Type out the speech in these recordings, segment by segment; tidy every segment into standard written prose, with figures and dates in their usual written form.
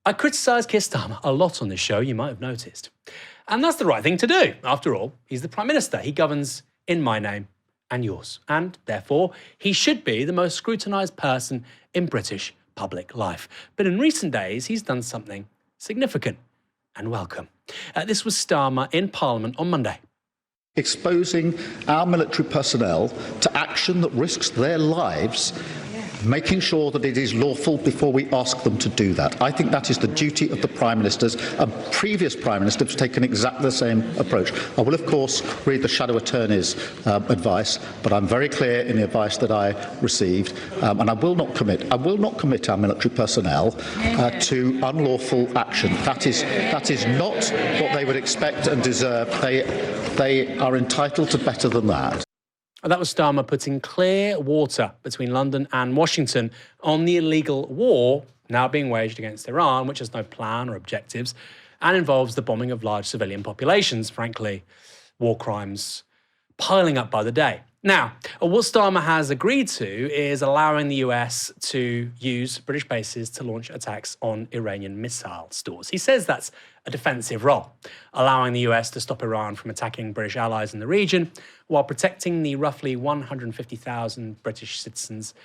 I criticise Keir Starmer a lot on this show, you might have noticed. And that's the right thing to do. After all, he's the Prime Minister. He governs in my name and yours. And therefore, he should be the most scrutinised person in British public life. But in recent days, he's done something significant and welcome. This was Starmer in Parliament on Monday. Exposing our military personnel to action that risks their lives, making sure that it is lawful before we ask them to do that. I think that is the duty of the Prime Ministers. A previous Prime Minister has taken exactly the same approach. I will, of course, read the Shadow Attorney's advice, but I'm very clear in the advice that I received, and I will not commit our military personnel to unlawful action. That is not what they would expect and deserve. They are entitled to better than that. That was Starmer putting clear water between London and Washington on the illegal war now being waged against Iran, which has no plan or objectives and involves the bombing of large civilian populations. Frankly, war crimes piling up by the day. Now, what Starmer has agreed to is allowing the US to use British bases to launch attacks on Iranian missile stores. He says that's a defensive role, allowing the US to stop Iran from attacking British allies in the region while protecting the roughly 150,000 British citizens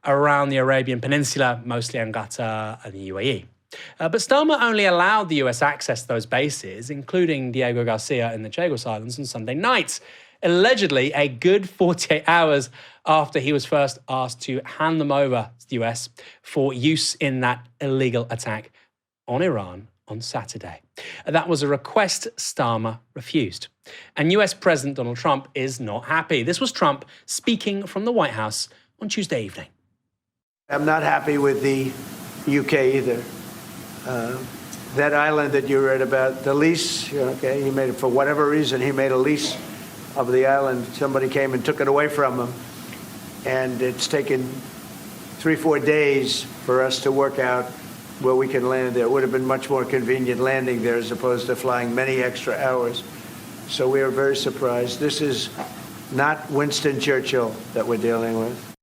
around the Arabian Peninsula, mostly in Qatar and the UAE. But Starmer only allowed the US access to those bases, including Diego Garcia in the Chagos Islands, on Sunday night, allegedly a good 48 hours after he was first asked to hand them over to the US for use in that illegal attack on Iran on Saturday. That was a request Starmer refused. And US President Donald Trump is not happy. This was Trump speaking from the White House on Tuesday evening. I'm not happy with the UK either. That island that you read about, the lease, he made it for whatever reason, he made a lease of the island. Somebody came and took it away from him. And it's taken 3-4 days for us to work out where we can land there. It would have been much more convenient landing there as opposed to flying many extra hours. So we are very surprised. This is not Winston Churchill that we're dealing with.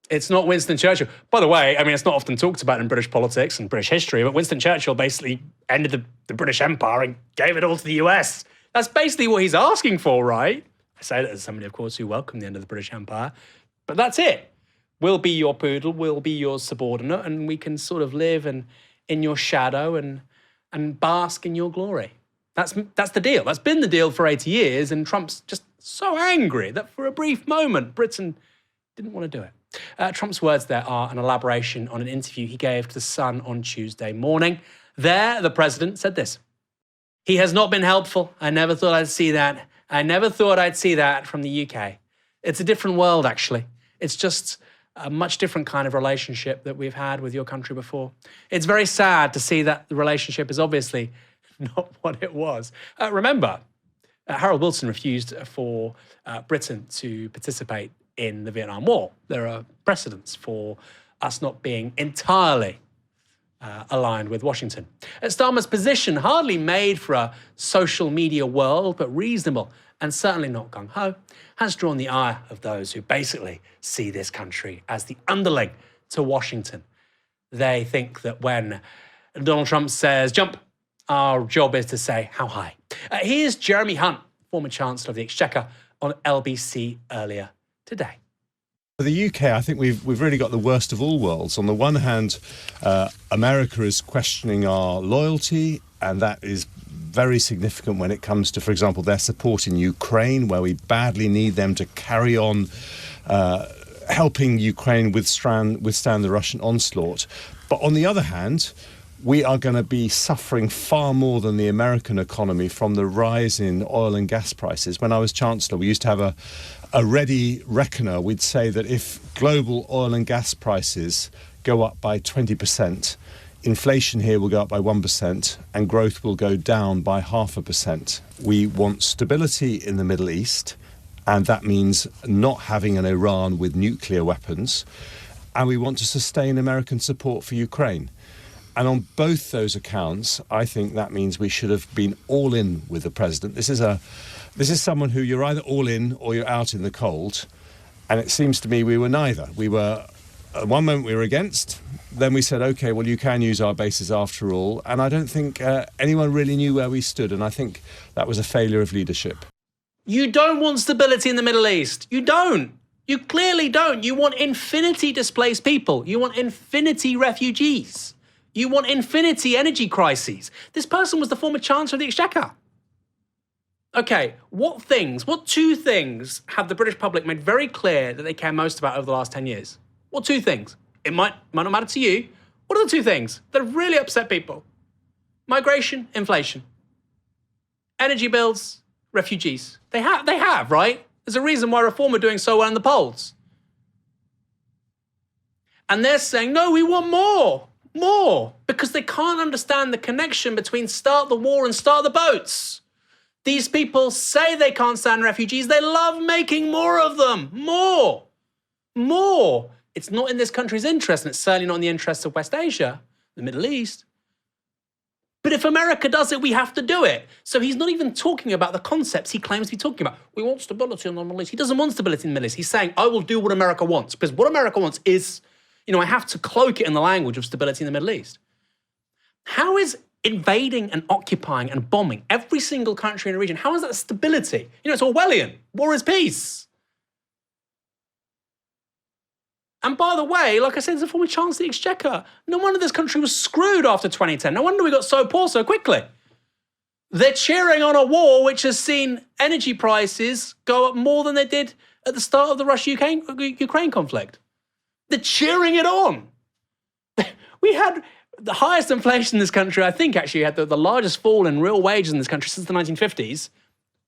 It's not Winston Churchill. By the way, I mean, it's not often talked about in British politics and British history, but Winston Churchill basically ended the British Empire and gave it all to the US. That's basically what he's asking for, right? I say that as somebody, of course, who welcomed the end of the British Empire. But that's it. We'll be your poodle, we'll be your subordinate, and we can sort of live in your shadow and bask in your glory. That's the deal. That's been the deal for 80 years, and Trump's just so angry that for a brief moment, Britain didn't want to do it. Trump's words there are an elaboration on an interview he gave to The Sun on Tuesday morning. There, the president said this: "He has not been helpful. I never thought I'd see that. I never thought I'd see that from the UK. It's a different world, actually. It's just a much different kind of relationship that we've had with your country before. It's very sad to see that the relationship is obviously not what it was." Remember, Harold Wilson refused for Britain to participate in the Vietnam War. There are precedents for us not being entirely aligned with Washington. Starmer's position, hardly made for a social media world, but reasonable and certainly not gung-ho, has drawn the ire of those who basically see this country as the underling to Washington. They think that when Donald Trump says jump, our job is to say how high. Here's Jeremy Hunt, former Chancellor of the Exchequer, on LBC earlier today. For the UK, I think we've really got the worst of all worlds. On the one hand, America is questioning our loyalty, and that is very significant when it comes to, for example, their support in Ukraine, where we badly need them to carry on helping Ukraine withstand the Russian onslaught. But on the other hand, we are going to be suffering far more than the American economy from the rise in oil and gas prices. When I was Chancellor, we used to have a ready reckoner. We'd say that if global oil and gas prices go up by 20%, inflation here will go up by 1% and growth will go down by 0.5%. We want stability in the Middle East, and that means not having an Iran with nuclear weapons. And we want to sustain American support for Ukraine. And on both those accounts, I think that means we should have been all in with the president. This is someone who you're either all in or you're out in the cold. And it seems to me we were neither. At one moment we were against, then we said, OK, well, you can use our bases after all. And I don't think anyone really knew where we stood. And I think that was a failure of leadership. You don't want stability in the Middle East. You don't. You clearly don't. You want infinity displaced people. You want infinity refugees. You want infinity energy crises. This person was the former Chancellor of the Exchequer. Okay, what two things have the British public made very clear that they care most about over the last 10 years? What two things? It might not matter to you. What are the two things that have really upset people? Migration, inflation. Energy bills, refugees. They have, right? There's a reason why Reform are doing so well in the polls. And they're saying, no, we want more, because they can't understand the connection between start the war and start the boats. These people say they can't stand refugees. They love making more of them. More. It's not in this country's interest, and it's certainly not in the interests of West Asia, the Middle East. But if America does it, we have to do it. So he's not even talking about the concepts he claims to be talking about. We want stability in the Middle East. He doesn't want stability in the Middle East. He's saying, I will do what America wants. Because what America wants is, I have to cloak it in the language of stability in the Middle East. How is invading and occupying and bombing every single country in the region, how is that stability? It's Orwellian. War is peace. And by the way, like I said, it's a former Chancellor of the Exchequer. No wonder this country was screwed after 2010. No wonder we got so poor so quickly. They're cheering on a war which has seen energy prices go up more than they did at the start of the Russia-Ukraine conflict. They're cheering it on. We had the highest inflation in this country, I think, actually had the largest fall in real wages in this country since the 1950s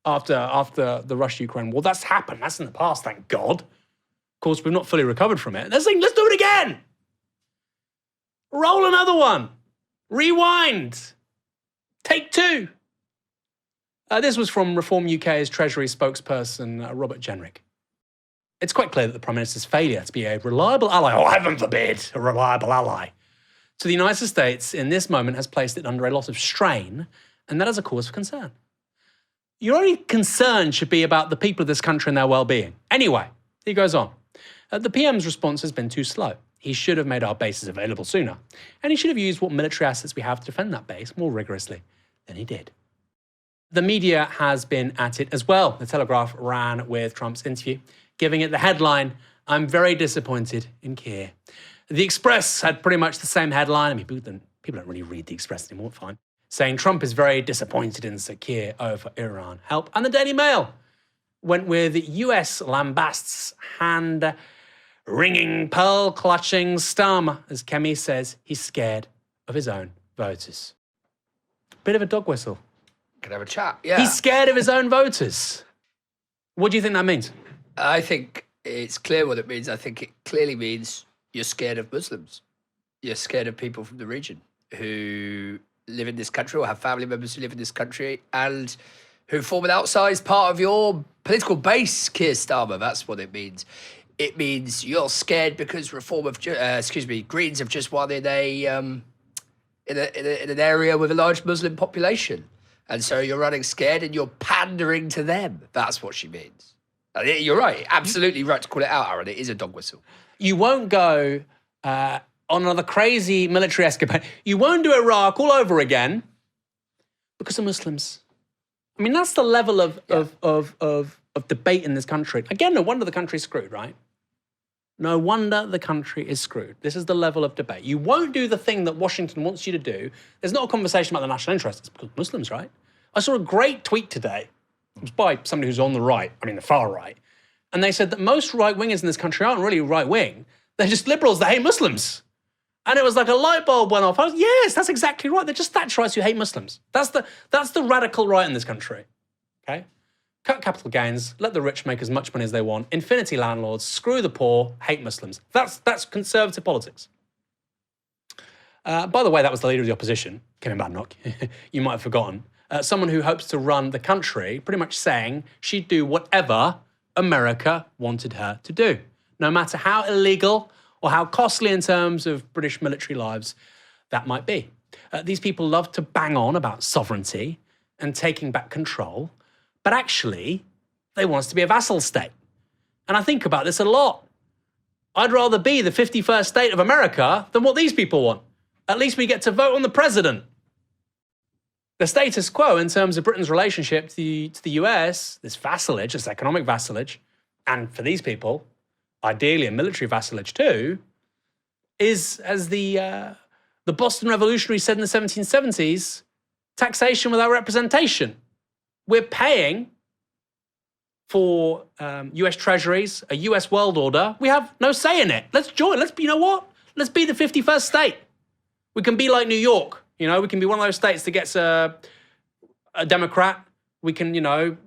after the Russia-Ukraine war. That's happened. That's in the past, thank God. Of course, we've not fully recovered from it. They're saying, let's do it again. Roll another one. Rewind. Take two. This was from Reform UK's Treasury spokesperson, Robert Jenrick. It's quite clear that the Prime Minister's failure to be a reliable ally, oh, heaven forbid, a reliable ally, to the United States in this moment has placed it under a lot of strain, and that is a cause for concern. Your only concern should be about the people of this country and their well-being. Anyway, he goes on. The PM's response has been too slow. He should have made our bases available sooner, and he should have used what military assets we have to defend that base more rigorously than he did. The media has been at it as well. The Telegraph ran with Trump's interview, giving it the headline, I'm very disappointed in Keir. The Express had pretty much the same headline. I mean, people don't really read the Express anymore, fine. Saying Trump is very disappointed in Sir Keir over Iran help. And the Daily Mail went with US lambasts hand-wringing, pearl-clutching Starmer, as Kemi says he's scared of his own voters. Bit of a dog whistle. Can have a chat, yeah. He's scared of his own voters. What do you think that means? I think it's clear what it means. I think it clearly means you're scared of Muslims. You're scared of people from the region who live in this country or have family members who live in this country and who form an outsized part of your political base, Keir Starmer. That's what it means. It means you're scared because Greens have just won in an area with a large Muslim population. And so you're running scared and you're pandering to them. That's what she means. You're right. Absolutely right to call it out, Aaron. It is a dog whistle. You won't go on another crazy military escapade. You won't do Iraq all over again because of Muslims. I mean, that's the level of debate in this country. Again, no wonder the country's screwed, right? No wonder the country is screwed. This is the level of debate. You won't do the thing that Washington wants you to do. There's not a conversation about the national interest. It's because Muslims, right? I saw a great tweet today. It was by somebody who's on the right, I mean the far right. And they said that most right-wingers in this country aren't really right-wing. They're just liberals that hate Muslims. And it was like a light bulb went off. I was, yes, that's exactly right. They're just Thatcherites who hate Muslims. That's the radical right in this country, okay? Cut capital gains, let the rich make as much money as they want, infinity landlords, screw the poor, hate Muslims. That's conservative politics. By the way, that was the leader of the opposition, Kevin Badenoch. You might have forgotten. Someone who hopes to run the country, pretty much saying she'd do whatever America wanted her to do, no matter how illegal or how costly in terms of British military lives that might be. These people love to bang on about sovereignty and taking back control, but actually, they want us to be a vassal state. And I think about this a lot. I'd rather be the 51st state of America than what these people want. At least we get to vote on the president. The status quo in terms of Britain's relationship to the US, this vassalage, this economic vassalage, and for these people, ideally a military vassalage too, is, as the Boston Revolutionaries said in the 1770s, taxation without representation. We're paying for US treasuries, a US world order. We have no say in it. Let's join. You know what? Let's be the 51st state. We can be like New York. You know, we can be one of those states that gets a Democrat. We can,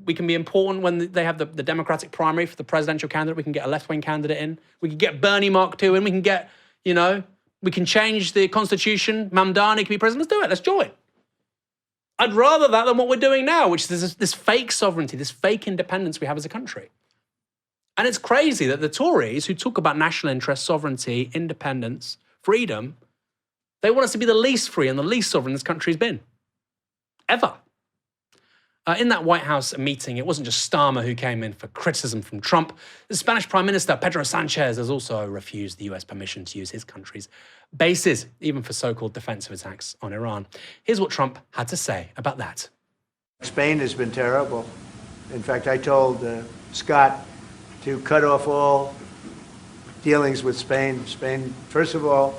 we can be important when they have the Democratic primary for the presidential candidate. We can get a left-wing candidate in. We can get Bernie Mark II in. We can get, we can change the Constitution. Mamdani can be president. Let's do it. Let's join. I'd rather that than what we're doing now, which is this fake sovereignty, this fake independence we have as a country. And it's crazy that the Tories, who talk about national interest, sovereignty, independence, freedom, they want us to be the least free and the least sovereign this country has been, ever. In that White House meeting, it wasn't just Starmer who came in for criticism from Trump. The Spanish Prime Minister, Pedro Sanchez, has also refused the US permission to use his country's bases, even for so-called defensive attacks on Iran. Here's what Trump had to say about that. Spain has been terrible. In fact, I told Scott to cut off all dealings with Spain. Spain, first of all,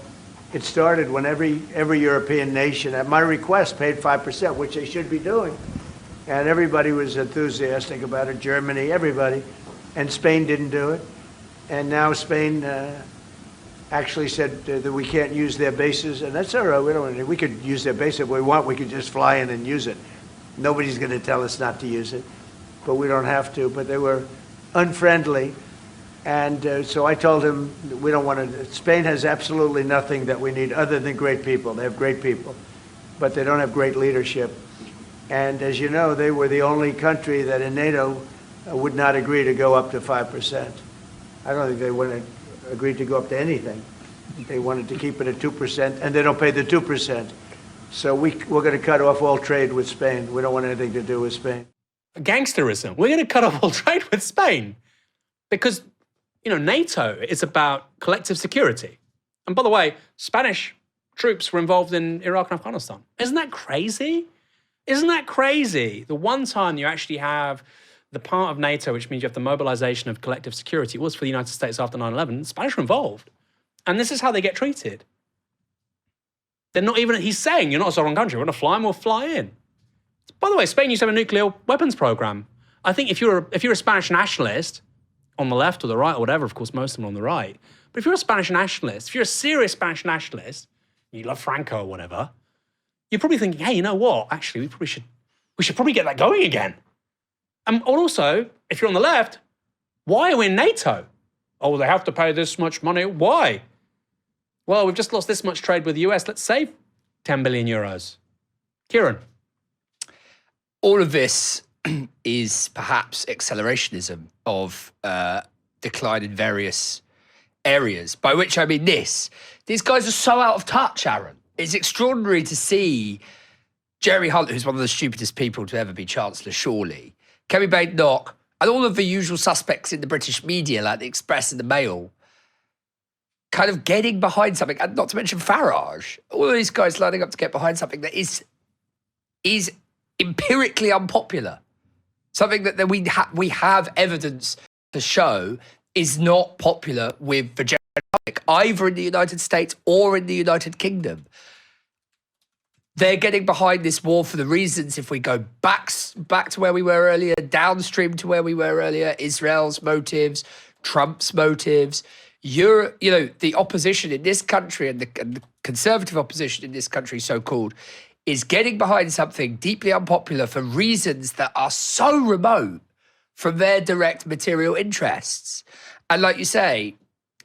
it started when every European nation, at my request, paid 5%, which they should be doing. And everybody was enthusiastic about it, Germany, everybody. And Spain didn't do it. And now Spain actually said that we can't use their bases. And that's all right, we could use their base if we want. We could just fly in and use it. Nobody's going to tell us not to use it. But we don't have to. But they were unfriendly. And so I told him, we don't want to, Spain has absolutely nothing that we need other than great people. They have great people, but they don't have great leadership. And as you know, they were the only country that in NATO would not agree to go up to 5%. I don't think they would have agreed to go up to anything. They wanted to keep it at 2%, and they don't pay the 2%. So we're going to cut off all trade with Spain. We don't want anything to do with Spain. Gangsterism. We're going to cut off all trade with Spain because, NATO is about collective security. And by the way, Spanish troops were involved in Iraq and Afghanistan. Isn't that crazy? Isn't that crazy? The one time you actually have the part of NATO, which means you have the mobilization of collective security, was for the United States after 9/11. The Spanish were involved. And this is how they get treated. They're not even, he's saying, you're not a sovereign country, we're going to fly and we'll fly in. By the way, Spain used to have a nuclear weapons program. I think if you're a Spanish nationalist, on the left or the right or whatever, of course, most of them are on the right, but if you're a Spanish nationalist, if you're a serious Spanish nationalist, you love Franco or whatever, you're probably thinking, hey, you know what? Actually, we should probably get that going again. And also, if you're on the left, why are we in NATO? Oh, they have to pay this much money. Why? Well, we've just lost this much trade with the US. Let's save 10 billion euros. Kieran. All of this is perhaps accelerationism of decline in various areas, by which I mean this. These guys are so out of touch, Aaron. It's extraordinary to see Jeremy Hunt, who's one of the stupidest people to ever be Chancellor, surely, Kemi Badenoch, and all of the usual suspects in the British media, like the Express and the Mail, kind of getting behind something, and not to mention Farage, all of these guys lining up to get behind something that is empirically unpopular. Something that we have evidence to show is not popular with the general public, either in the United States or in the United Kingdom. They're getting behind this war for the reasons, if we go back to where we were earlier, downstream to where we were earlier, Israel's motives, Trump's motives, the opposition in this country and the conservative opposition in this country, so-called, is getting behind something deeply unpopular for reasons that are so remote from their direct material interests. And like you say,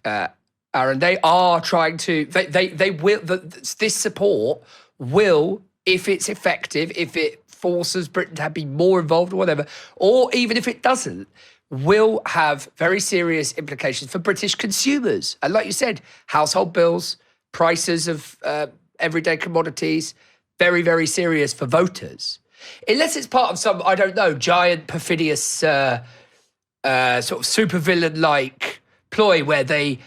Aaron, they are trying to, they will, this support will, if it's effective, if it forces Britain to be more involved or whatever, or even if it doesn't, will have very serious implications for British consumers. And like you said, household bills, prices of everyday commodities, very, very serious for voters. Unless it's part of some, I don't know, giant perfidious sort of supervillain-like ploy where they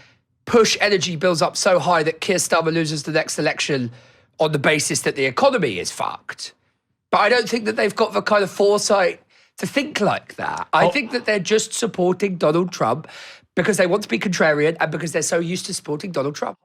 push energy bills up so high that Keir Starmer loses the next election on the basis that the economy is fucked. But I don't think that they've got the kind of foresight to think like that. I think that they're just supporting Donald Trump because they want to be contrarian and because they're so used to supporting Donald Trump.